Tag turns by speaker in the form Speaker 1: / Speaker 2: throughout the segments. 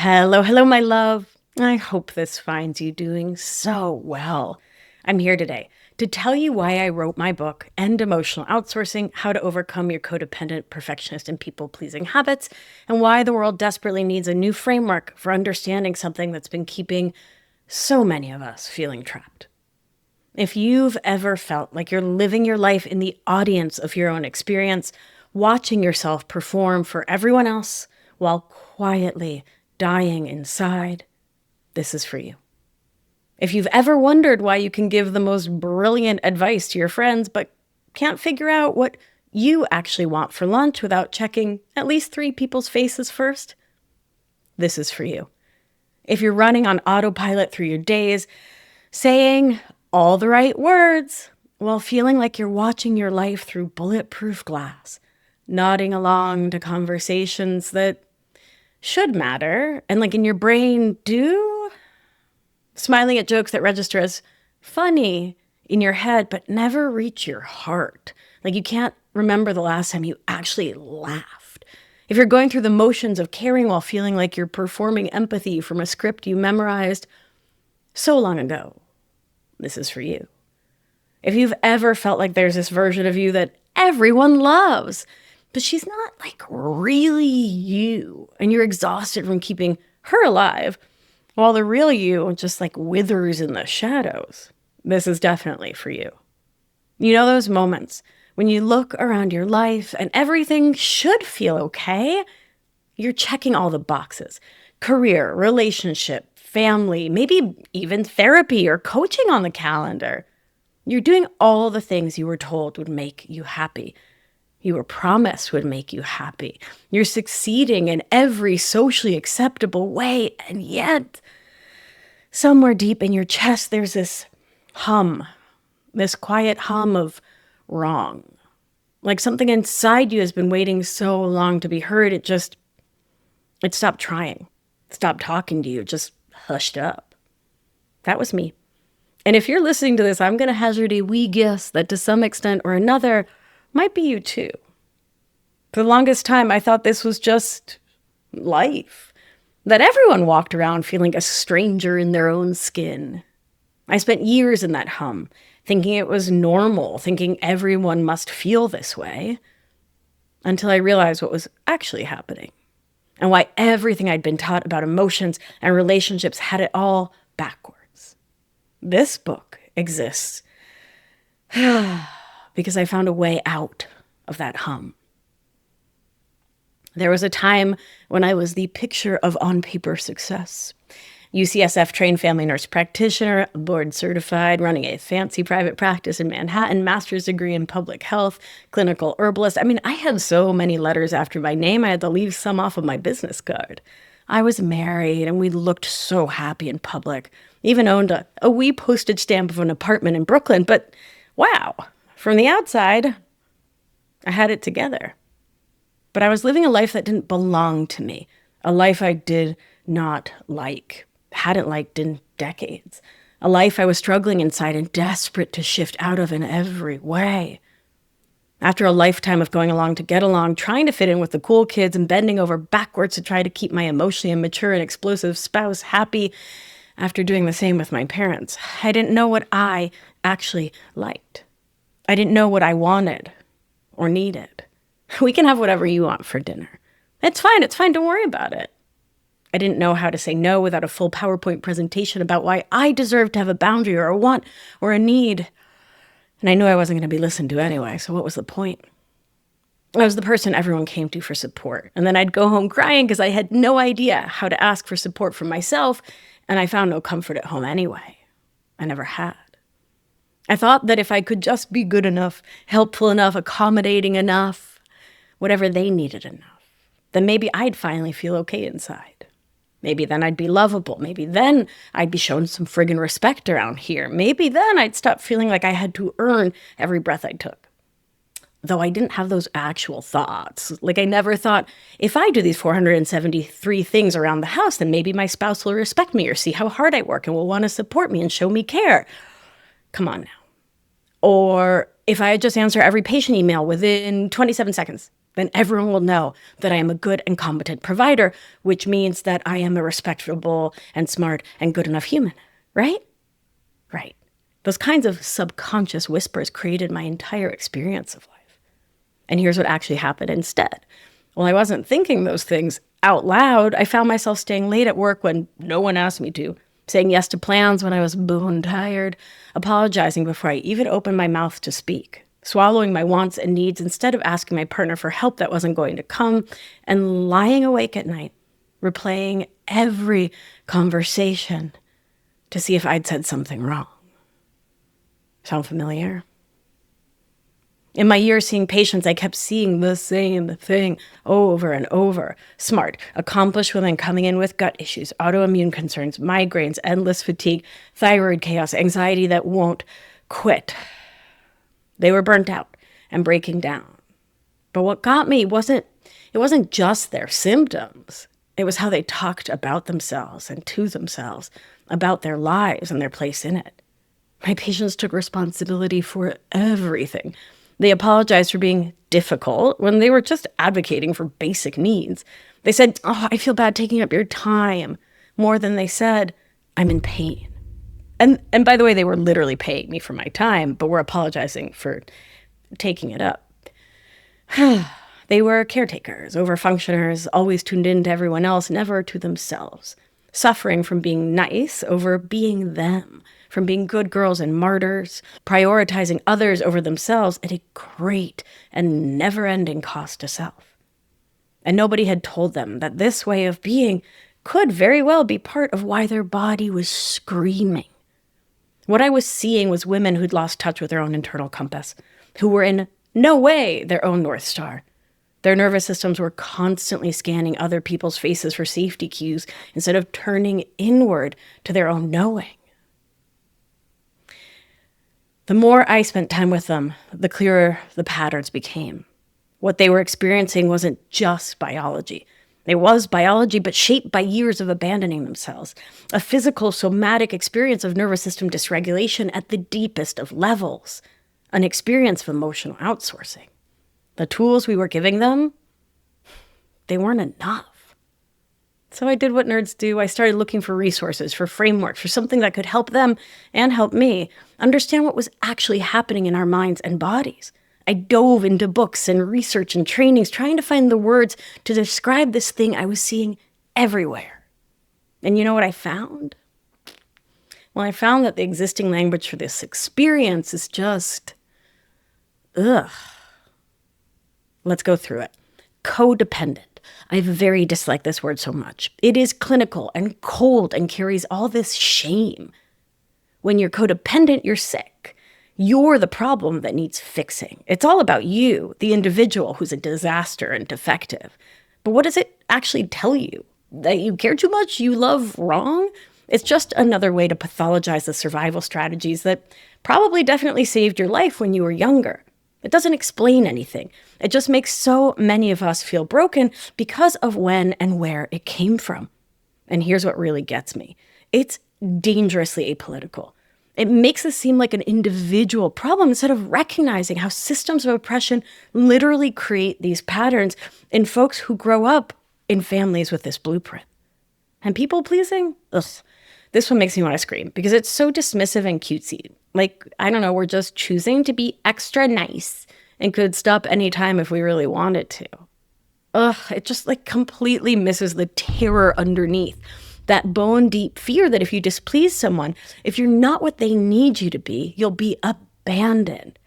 Speaker 1: Hello, hello, my love. I hope this finds you doing so well. I'm here today to tell you why I wrote my book, End Emotional Outsourcing: How to Overcome Your Codependent, Perfectionist, and People-Pleasing Habits, and why the world desperately needs a new framework for understanding something that's been keeping so many of us feeling trapped. If you've ever felt like you're living your life in the audience of your own experience, watching yourself perform for everyone else while quietly dying inside, this is for you. If you've ever wondered why you can give the most brilliant advice to your friends but can't figure out what you actually want for lunch without checking at least 3 people's faces first, this is for you. If you're running on autopilot through your days, saying all the right words while feeling like you're watching your life through bulletproof glass, nodding along to conversations that should matter and like in your brain do, smiling at jokes that register as funny in your head but never reach your heart. Like you can't remember the last time you actually laughed. If you're going through the motions of caring while feeling like you're performing empathy from a script you memorized so long ago, this is for you. If you've ever felt like there's this version of you that everyone loves, but she's not like really you, and you're exhausted from keeping her alive, while the real you just like withers in the shadows, this is definitely for you. You know those moments when you look around your life and everything should feel okay? You're checking all the boxes: career, relationship, family, maybe even therapy or coaching on the calendar. You're doing all the things you were told would make you happy. You were promised would make you happy. You're succeeding in every socially acceptable way, and yet, somewhere deep in your chest, there's this hum, this quiet hum of wrong. Like something inside you has been waiting so long to be heard, it stopped trying, stopped talking to you, just hushed up. That was me. And if you're listening to this, I'm going to hazard a wee guess that to some extent or another might be you too. For the longest time, I thought this was just life, that everyone walked around feeling a stranger in their own skin. I spent years in that hum, thinking it was normal, thinking everyone must feel this way, until I realized what was actually happening and why everything I'd been taught about emotions and relationships had it all backwards. This book exists because I found a way out of that hum. There was a time when I was the picture of on-paper success. UCSF trained family nurse practitioner, board certified, running a fancy private practice in Manhattan, master's degree in public health, clinical herbalist. I mean, I had so many letters after my name, I had to leave some off of my business card. I was married and we looked so happy in public. Even owned a wee postage stamp of an apartment in Brooklyn. But wow, from the outside, I had it together. But I was living a life that didn't belong to me, a life I did not like, hadn't liked in decades, a life I was struggling inside and desperate to shift out of in every way. After a lifetime of going along to get along, trying to fit in with the cool kids and bending over backwards to try to keep my emotionally immature and explosive spouse happy, after doing the same with my parents, I didn't know what I actually liked. I didn't know what I wanted or needed. We can have whatever you want for dinner. It's fine, don't worry about it. I didn't know how to say no without a full PowerPoint presentation about why I deserved to have a boundary or a want or a need. And I knew I wasn't going to be listened to anyway, so what was the point? I was the person everyone came to for support. And then I'd go home crying because I had no idea how to ask for support from myself, and I found no comfort at home anyway. I never had. I thought that if I could just be good enough, helpful enough, accommodating enough, whatever they needed enough, then maybe I'd finally feel okay inside. Maybe then I'd be lovable. Maybe then I'd be shown some friggin' respect around here. Maybe then I'd stop feeling like I had to earn every breath I took. Though I didn't have those actual thoughts. Like I never thought, if I do these 473 things around the house, then maybe my spouse will respect me or see how hard I work and will want to support me and show me care. Come on now. Or if I just answer every patient email within 27 seconds, then everyone will know that I am a good and competent provider, which means that I am a respectable and smart and good enough human, right? Right. Those kinds of subconscious whispers created my entire experience of life. And here's what actually happened instead. Well, I wasn't thinking those things out loud. I found myself staying late at work when no one asked me to, saying yes to plans when I was bone tired, apologizing before I even opened my mouth to speak, swallowing my wants and needs instead of asking my partner for help that wasn't going to come, and lying awake at night, replaying every conversation to see if I'd said something wrong. Sound familiar? In my years seeing patients, I kept seeing the same thing over and over. Smart, accomplished women coming in with gut issues, autoimmune concerns, migraines, endless fatigue, thyroid chaos, anxiety that won't quit. They were burnt out and breaking down. But what got me wasn't just their symptoms. It was how they talked about themselves and to themselves, about their lives and their place in it. My patients took responsibility for everything. They apologized for being difficult when they were just advocating for basic needs. They said, "Oh, I feel bad taking up your time," more than they said, "I'm in pain." And by the way, they were literally paying me for my time, but were apologizing for taking it up. They were caretakers, overfunctioners, always tuned in to everyone else, never to themselves. Suffering from being nice over being them, from being good girls and martyrs, prioritizing others over themselves at a great and never-ending cost to self. And nobody had told them that this way of being could very well be part of why their body was screaming. What I was seeing was women who'd lost touch with their own internal compass, who were in no way their own North Star. Their nervous systems were constantly scanning other people's faces for safety cues instead of turning inward to their own knowing. The more I spent time with them, the clearer the patterns became. What they were experiencing wasn't just biology. It was biology, but shaped by years of abandoning themselves. A physical, somatic experience of nervous system dysregulation at the deepest of levels. An experience of emotional outsourcing. The tools we were giving them, they weren't enough. So I did what nerds do. I started looking for resources, for frameworks, for something that could help them and help me understand what was actually happening in our minds and bodies. I dove into books and research and trainings, trying to find the words to describe this thing I was seeing everywhere. And you know what I found? Well, I found that the existing language for this experience is just, ugh. Let's go through it. Codependent. I very dislike this word so much. It is clinical and cold and carries all this shame. When you're codependent, you're sick. You're the problem that needs fixing. It's all about you, the individual who's a disaster and defective. But what does it actually tell you? That you care too much? You love wrong? It's just another way to pathologize the survival strategies that probably definitely saved your life when you were younger. It doesn't explain anything. It just makes so many of us feel broken because of when and where it came from. And here's what really gets me. It's dangerously apolitical. It makes us seem like an individual problem instead of recognizing how systems of oppression literally create these patterns in folks who grow up in families with this blueprint. And people pleasing? Ugh. This one makes me want to scream because it's so dismissive and cutesy. Like, I don't know, we're just choosing to be extra nice and could stop anytime if we really wanted to. Ugh, it just like completely misses the terror underneath. That bone deep fear that if you displease someone, if you're not what they need you to be, you'll be abandoned.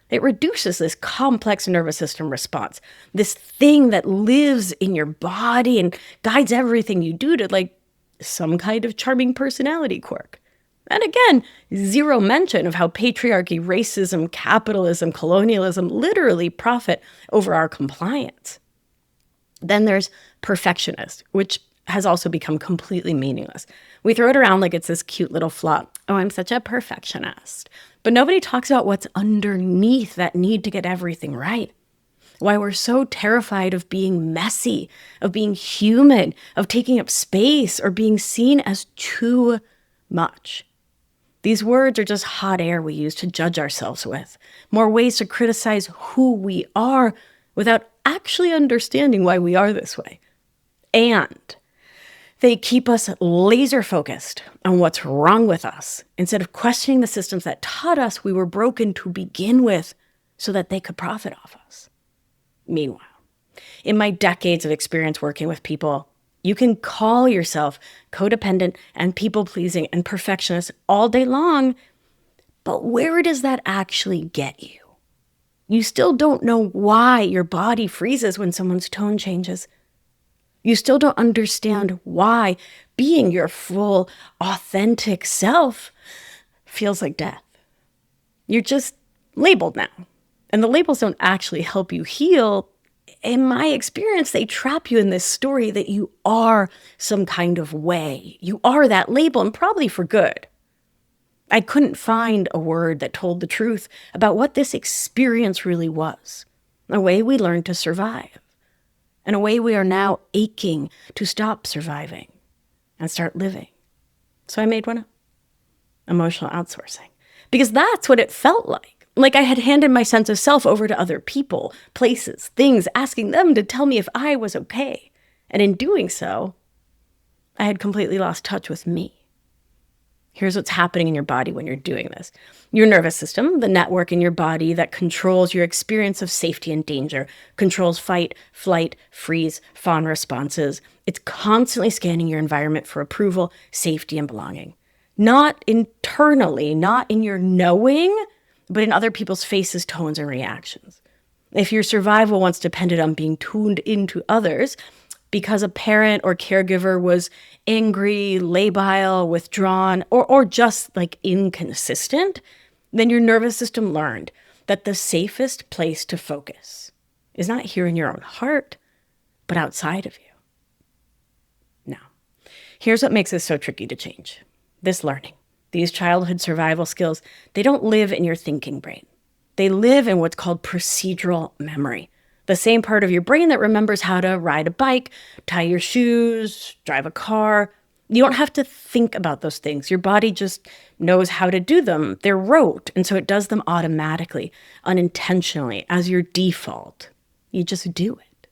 Speaker 1: It reduces this complex nervous system response, this thing that lives in your body and guides everything you do to like some kind of charming personality quirk. And again, zero mention of how patriarchy, racism, capitalism, colonialism literally profit over our compliance. Then there's perfectionist, which has also become completely meaningless. We throw it around like it's this cute little flop. Oh, I'm such a perfectionist. But nobody talks about what's underneath that need to get everything right. Why we're so terrified of being messy, of being human, of taking up space, or being seen as too much. These words are just hot air we use to judge ourselves with. More ways to criticize who we are without actually understanding why we are this way. And they keep us laser focused on what's wrong with us instead of questioning the systems that taught us we were broken to begin with so that they could profit off us. Meanwhile, in my decades of experience working with people, you can call yourself codependent and people-pleasing and perfectionist all day long, but where does that actually get you? You still don't know why your body freezes when someone's tone changes. You still don't understand why being your full, authentic self feels like death. You're just labeled now. And the labels don't actually help you heal. In my experience, they trap you in this story that you are some kind of way. You are that label, and probably for good. I couldn't find a word that told the truth about what this experience really was, a way we learned to survive, and a way we are now aching to stop surviving and start living. So I made one up, emotional outsourcing, because that's what it felt like. Like I had handed my sense of self over to other people, places, things, asking them to tell me if I was okay. And in doing so, I had completely lost touch with me. Here's what's happening in your body when you're doing this. Your nervous system, the network in your body that controls your experience of safety and danger, controls fight, flight, freeze, fawn responses. It's constantly scanning your environment for approval, safety, and belonging. Not internally, not in your knowing, but in other people's faces, tones, and reactions. If your survival once depended on being tuned into others because a parent or caregiver was angry, labile, withdrawn, or just like inconsistent, then your nervous system learned that the safest place to focus is not here in your own heart, but outside of you. Now, here's what makes this so tricky to change. This learning. These childhood survival skills, they don't live in your thinking brain. They live in what's called procedural memory, the same part of your brain that remembers how to ride a bike, tie your shoes, drive a car. You don't have to think about those things. Your body just knows how to do them. They're rote, and so it does them automatically, unintentionally, as your default. You just do it.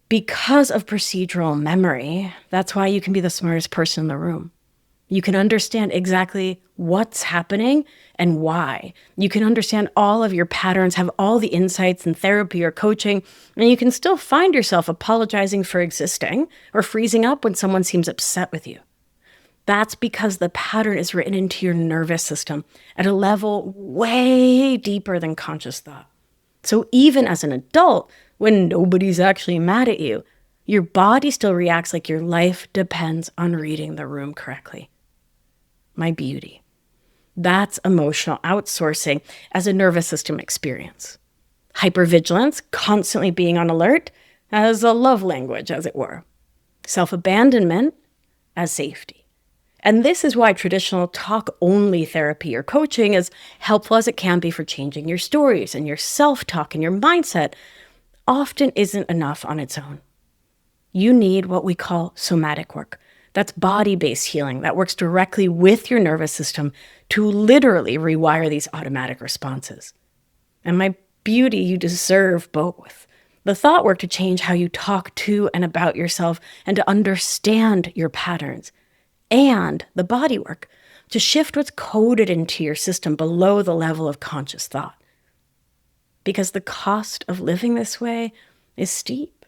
Speaker 1: Because of procedural memory, that's why you can be the smartest person in the room. You can understand exactly what's happening and why. You can understand all of your patterns, have all the insights in therapy or coaching, and you can still find yourself apologizing for existing or freezing up when someone seems upset with you. That's because the pattern is written into your nervous system at a level way deeper than conscious thought. So even as an adult, when nobody's actually mad at you, your body still reacts like your life depends on reading the room correctly. My beauty. That's emotional outsourcing as a nervous system experience. Hypervigilance, constantly being on alert, as a love language, as it were. Self-abandonment as safety. And this is why traditional talk-only therapy or coaching, as helpful as it can be for changing your stories and your self-talk and your mindset, often isn't enough on its own. You need what we call somatic work. That's body-based healing that works directly with your nervous system to literally rewire these automatic responses. And my beauty, you deserve both. The thought work to change how you talk to and about yourself and to understand your patterns. And the body work to shift what's coded into your system below the level of conscious thought. Because the cost of living this way is steep.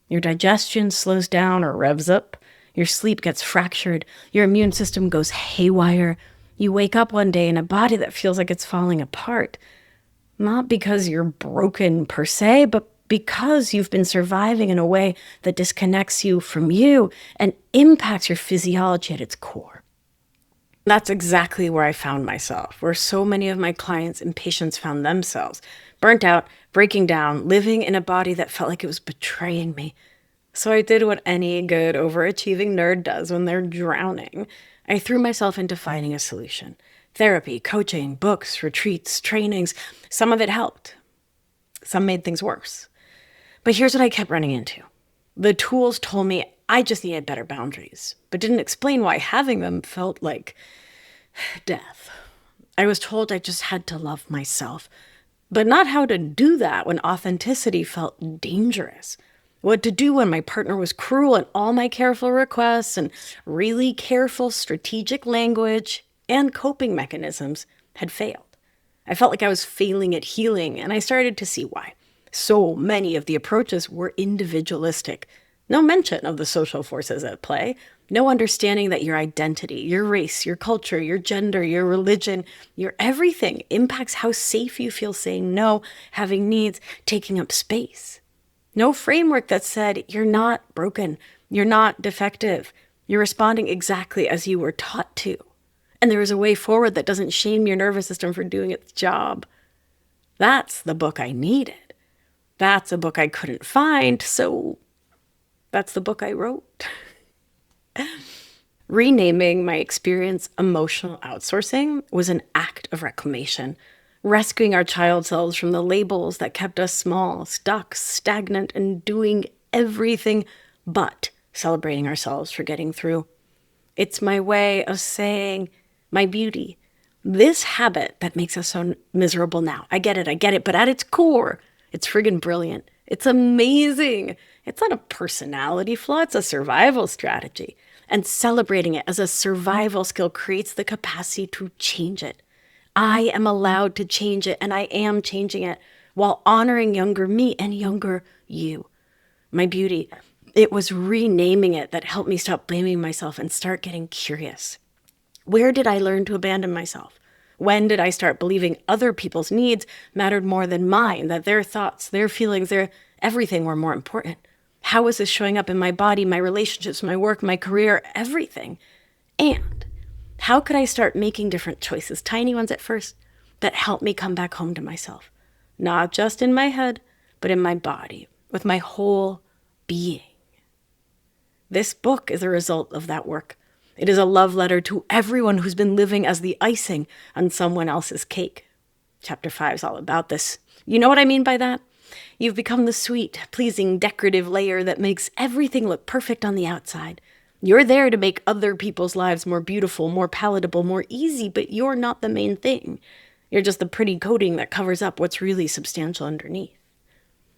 Speaker 1: Your digestion slows down or revs up. Your sleep gets fractured. Your immune system goes haywire. You wake up one day in a body that feels like it's falling apart. Not because you're broken per se, but because you've been surviving in a way that disconnects you from you and impacts your physiology at its core. That's exactly where I found myself, where so many of my clients and patients found themselves, burnt out, breaking down, living in a body that felt like it was betraying me. So I did what any good overachieving nerd does when they're drowning. I threw myself into finding a solution. Therapy, coaching, books, retreats, trainings. Some of it helped. Some made things worse. But here's what I kept running into. The tools told me I just needed better boundaries, but didn't explain why having them felt like death. I was told I just had to love myself, but not how to do that when authenticity felt dangerous. What to do when my partner was cruel and all my careful requests and really careful strategic language and coping mechanisms had failed. I felt like I was failing at healing, and I started to see why. So many of the approaches were individualistic. No mention of the social forces at play. No understanding that your identity, your race, your culture, your gender, your religion, your everything impacts how safe you feel saying no, having needs, taking up space. No framework that said you're not broken, you're not defective, you're responding exactly as you were taught to. And there is a way forward that doesn't shame your nervous system for doing its job. That's the book I needed. That's a book I couldn't find, so that's the book I wrote. Renaming my experience Emotional Outsourcing was an act of reclamation, rescuing our child selves from the labels that kept us small, stuck, stagnant, and doing everything but celebrating ourselves for getting through. It's my way of saying, my beauty, this habit that makes us so miserable now. I get it, but at its core, it's friggin' brilliant. It's amazing. It's not a personality flaw, it's a survival strategy. And celebrating it as a survival skill creates the capacity to change it. I am allowed to change it, and I am changing it while honoring younger me and younger you. My beauty, it was renaming it that helped me stop blaming myself and start getting curious. Where did I learn to abandon myself? When did I start believing other people's needs mattered more than mine, that their thoughts, their feelings, their everything were more important? How was this showing up in my body, my relationships, my work, my career, everything? And how could I start making different choices, tiny ones at first, that help me come back home to myself? Not just in my head, but in my body, with my whole being. This book is a result of that work. It is a love letter to everyone who's been living as the icing on someone else's cake. Chapter 5 is all about this. You know what I mean by that? You've become the sweet, pleasing, decorative layer that makes everything look perfect on the outside. You're there to make other people's lives more beautiful, more palatable, more easy, but you're not the main thing. You're just the pretty coating that covers up what's really substantial underneath.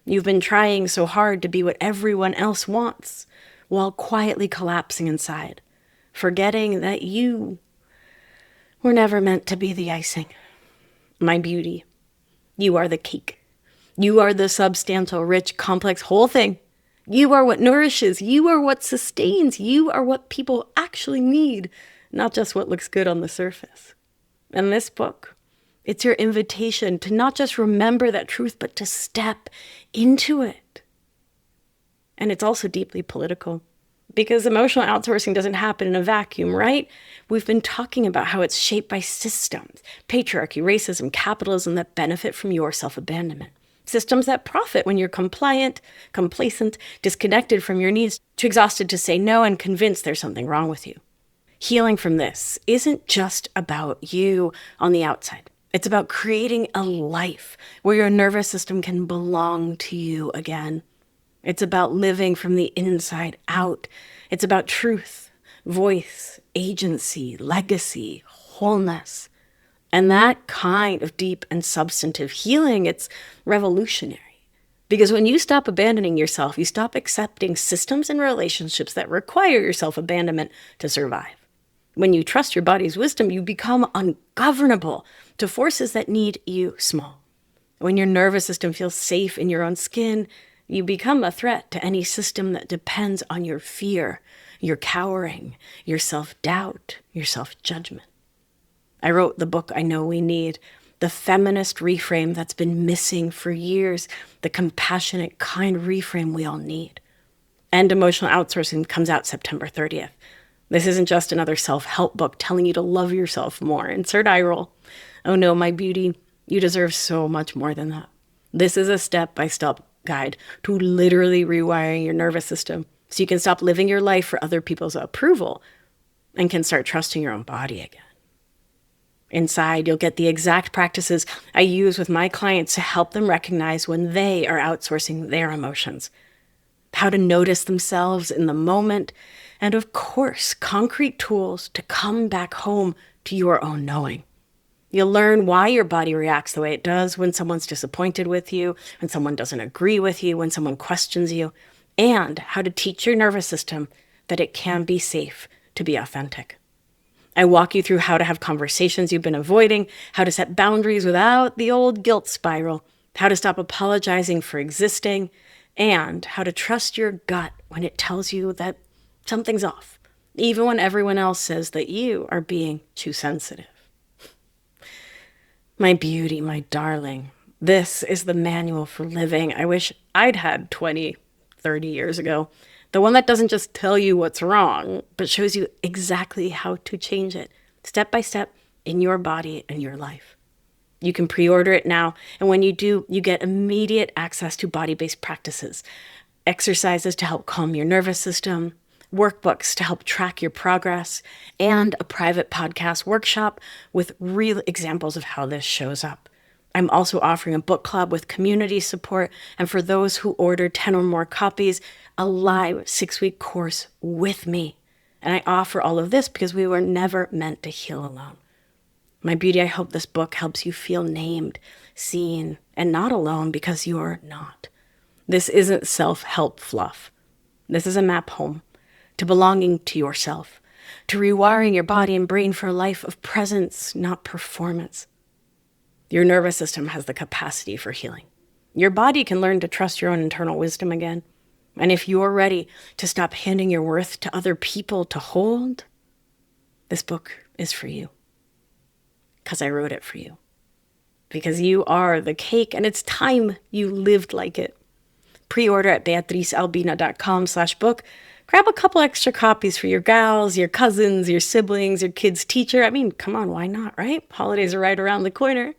Speaker 1: You've been trying so hard to be what everyone else wants, while quietly collapsing inside, forgetting that you were never meant to be the icing. My beauty, you are the cake. You are the substantial, rich, complex whole thing. You are what nourishes. You are what sustains. You are what people actually need, not just what looks good on the surface. And this book, it's your invitation to not just remember that truth, but to step into it. And it's also deeply political, because emotional outsourcing doesn't happen in a vacuum, right? We've been talking about how it's shaped by systems, patriarchy, racism, capitalism that benefit from your self-abandonment. Systems that profit when you're compliant, complacent, disconnected from your needs, too exhausted to say no, and convinced there's something wrong with you. Healing from this isn't just about you on the outside. It's about creating a life where your nervous system can belong to you again. It's about living from the inside out. It's about truth, voice, agency, legacy, wholeness. And that kind of deep and substantive healing, it's revolutionary. Because when you stop abandoning yourself, you stop accepting systems and relationships that require your self-abandonment to survive. When you trust your body's wisdom, you become ungovernable to forces that need you small. When your nervous system feels safe in your own skin, you become a threat to any system that depends on your fear, your cowering, your self-doubt, your self-judgment. I wrote the book I know we need, the feminist reframe that's been missing for years, the compassionate, kind reframe we all need. End Emotional Outsourcing comes out September 30th. This isn't just another self-help book telling you to love yourself more. Insert eye roll. Oh no, my beauty, you deserve so much more than that. This is a step-by-step guide to literally rewiring your nervous system so you can stop living your life for other people's approval and can start trusting your own body again. Inside, you'll get the exact practices I use with my clients to help them recognize when they are outsourcing their emotions, how to notice themselves in the moment, and of course, concrete tools to come back home to your own knowing. You'll learn why your body reacts the way it does when someone's disappointed with you, when someone doesn't agree with you, when someone questions you, and how to teach your nervous system that it can be safe to be authentic. I walk you through how to have conversations you've been avoiding, how to set boundaries without the old guilt spiral, how to stop apologizing for existing, and how to trust your gut when it tells you that something's off, even when everyone else says that you are being too sensitive. My beauty, my darling, this is the manual for living I wish I'd had 20, 30 years ago. The one that doesn't just tell you what's wrong, but shows you exactly how to change it, step by step, in your body and your life. You can pre-order it now, and when you do, you get immediate access to body-based practices, exercises to help calm your nervous system, workbooks to help track your progress, and a private podcast workshop with real examples of how this shows up. I'm also offering a book club with community support, and for those who order 10 or more copies, a live 6-week course with me. And I offer all of this because we were never meant to heal alone. My beauty, I hope this book helps you feel named, seen, and not alone, because you're not. This isn't self-help fluff. This is a map home to belonging to yourself, to rewiring your body and brain for a life of presence, not performance. Your nervous system has the capacity for healing. Your body can learn to trust your own internal wisdom again. And if you're ready to stop handing your worth to other people to hold, this book is for you. Because I wrote it for you. Because you are the cake, and it's time you lived like it. Pre-order at beatricealbina.com/book. Grab a couple extra copies for your gals, your cousins, your siblings, your kid's teacher. I mean, come on, why not, right? Holidays are right around the corner.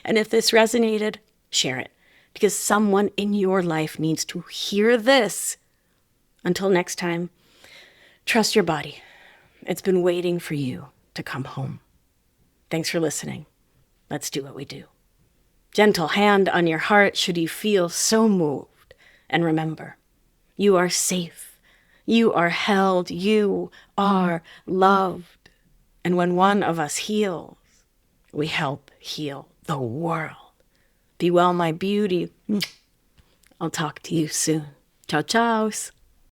Speaker 1: And if this resonated, share it. Because someone in your life needs to hear this. Until next time, trust your body. It's been waiting for you to come home. Thanks for listening. Let's do what we do. Gentle hand on your heart should you feel so moved. And remember, you are safe. You are held. You are loved. And when one of us heals, we help heal the world. Be well, my beauty. I'll talk to you soon. Ciao, ciao.